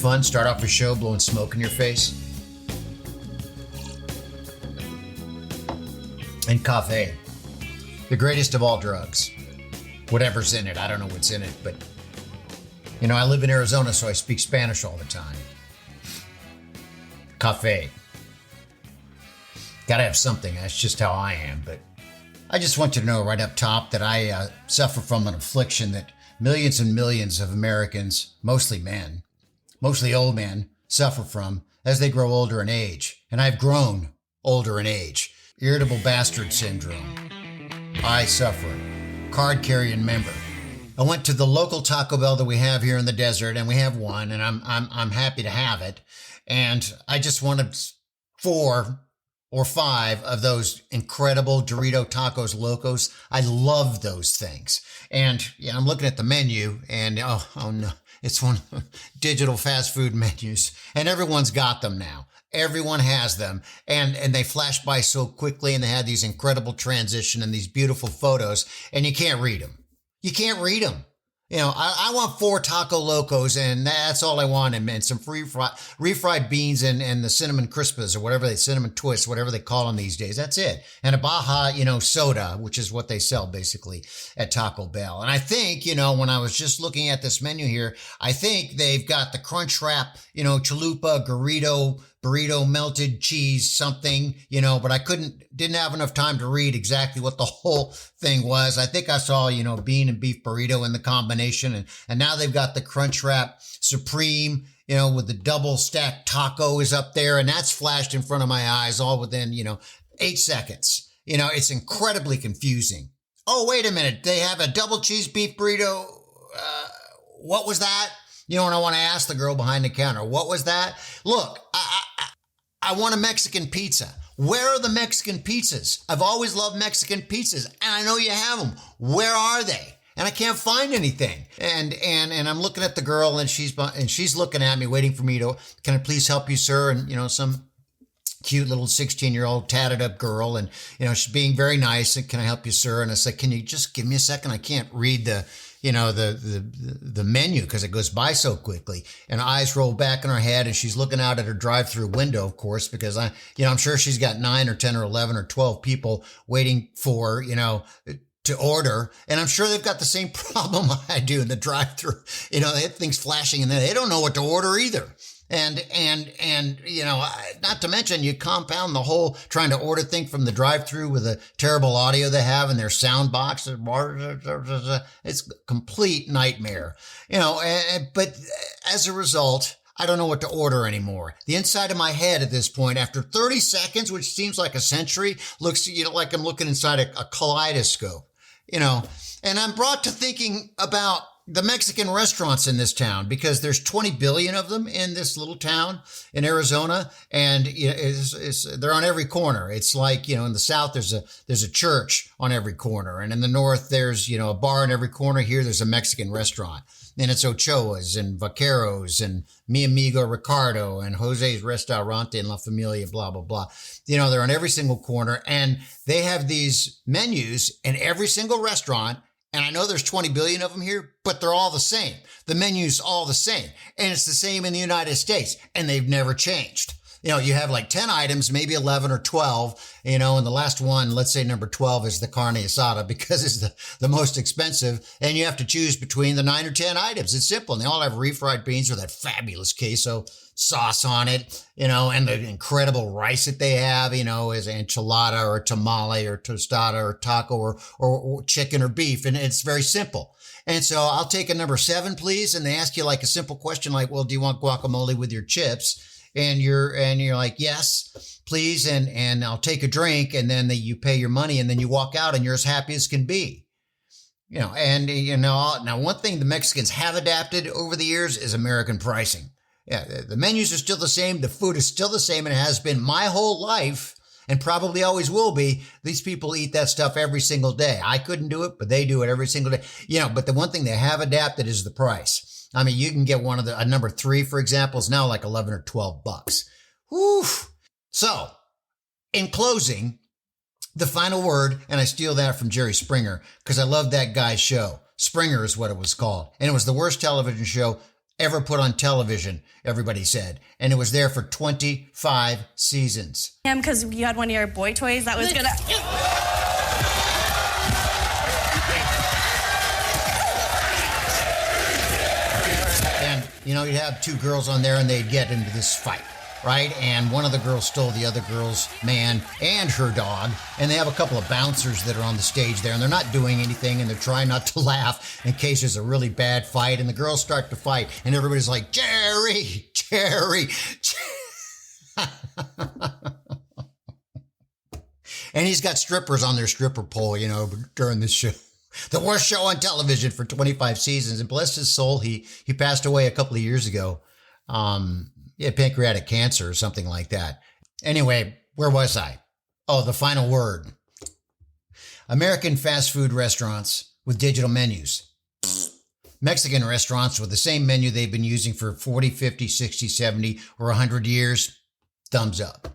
fun? Start off your show blowing smoke in your face? And caffeine, the greatest of all drugs. Whatever's in it, I don't know what's in it, but you know, I live in Arizona, so I speak Spanish all the time. Cafe. Gotta have something, that's just how I am, but I just want you to know right up top that I suffer from an affliction that millions and millions of Americans, mostly men, mostly old men, suffer from as they grow older in age. And I've grown older in age. Irritable bastard syndrome. I suffer. Card-carrying member. I went to the local Taco Bell that we have here in the desert, and we have one, and I'm happy to have it. And I just wanted 4 or 5 of those incredible Doritos Locos. I love those things. And yeah, I'm looking at the menu, and oh no, it's one of the digital fast food menus, and everyone's got them now. Everyone has them, and they flash by so quickly, and they have these incredible transition and these beautiful photos, and you can't read them. You can't read them. You know, I want 4 Taco Locos, and that's all I want, and some refried beans and the cinnamon crispas, or whatever cinnamon twists, whatever they call them these days. That's it. And a Baja, soda, which is what they sell basically at Taco Bell. And I think, when I was just looking at this menu here, I think they've got the crunch wrap, chalupa, burrito, melted cheese, something, but I didn't have enough time to read exactly what the whole thing was. I think I saw, bean and beef burrito in the combination, and now they've got the crunch wrap supreme, with the double stacked taco is up there, and that's flashed in front of my eyes all within, 8 seconds. It's incredibly confusing. Oh, wait a minute. They have a double cheese beef burrito. What was that? And I want to ask the girl behind the counter, what was that? Look, I want a Mexican pizza. Where are the Mexican pizzas? I've always loved Mexican pizzas, and I know you have them. Where are they? And I can't find anything. And I'm looking at the girl, and she's looking at me, waiting for me to, can I please help you, sir? And, some cute little 16-year-old tatted up girl, and, she's being very nice. And can I help you, sir? And I said, can you just give me a second? I can't read the menu because it goes by so quickly, and eyes roll back in her head, and she's looking out at her drive-through window, of course, because I'm sure she's got 9 or 10 or 11 or 12 people waiting for, to order. And I'm sure they've got the same problem I do in the drive-through. They have things flashing, and they don't know what to order either. And not to mention you compound the whole trying to order thing from the drive-through with the terrible audio they have in their sound box. It's a complete nightmare, but as a result, I don't know what to order anymore. The inside of my head at this point, after 30 seconds, which seems like a century, looks, like I'm looking inside a kaleidoscope, and I'm brought to thinking about the Mexican restaurants in this town, because there's 20 billion of them in this little town in Arizona, and they're on every corner. It's like, in the South, there's a church on every corner, and in the North, there's, a bar in every corner. Here, there's a Mexican restaurant, and it's Ochoa's and Vaqueros and Mi Amigo Ricardo and Jose's Restaurante and La Familia, blah, blah, blah. They're on every single corner, and they have these menus in every single restaurant. And I know there's 20 billion of them here, but they're all the same. The menu's all the same. And it's the same in the United States. And they've never changed. You have like 10 items, maybe 11 or 12, and the last one, let's say number 12 is the carne asada because it's the most expensive. And you have to choose between the 9 or 10 items. It's simple. And they all have refried beans with that fabulous queso sauce on it, and the incredible rice that they have, is enchilada or tamale or tostada or taco or chicken or beef. And it's very simple. And so I'll take a number 7, please. And they ask you like a simple question like, well, do you want guacamole with your chips? And you're like, yes, please. And I'll take a drink. And then you pay your money, and then you walk out, and you're as happy as can be. Now one thing the Mexicans have adapted over the years is American pricing. Yeah, the menus are still the same. The food is still the same, and it has been my whole life, and probably always will be. These people eat that stuff every single day. I couldn't do it, but they do it every single day. But the one thing they have adapted is the price. I mean, you can get a number 3, for example, is now like 11 or 12 bucks. Whew. So, in closing, the final word, and I steal that from Jerry Springer because I love that guy's show. Springer is what it was called. And it was the worst television show ever put on television, everybody said. And it was there for 25 seasons. Because you had one of your boy toys that was gonna... And, you know, you'd have two girls on there and they'd get into this fight, right? And one of the girls stole the other girl's man and her dog. And they have a couple of bouncers that are on the stage there and they're not doing anything and they're trying not to laugh in case there's a really bad fight. And the girls start to fight and everybody's like, Jerry, Jerry. And he's got strippers on their stripper pole, you know, during this show. The worst show on television for 25 seasons. And bless his soul, he passed away a couple of years ago. He had pancreatic cancer or something like that. Anyway, where was I? Oh, the final word. American fast food restaurants with digital menus. Mexican restaurants with the same menu they've been using for 40, 50, 60, 70, or 100 years. Thumbs up.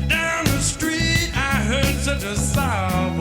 Down the street, I heard such a sound.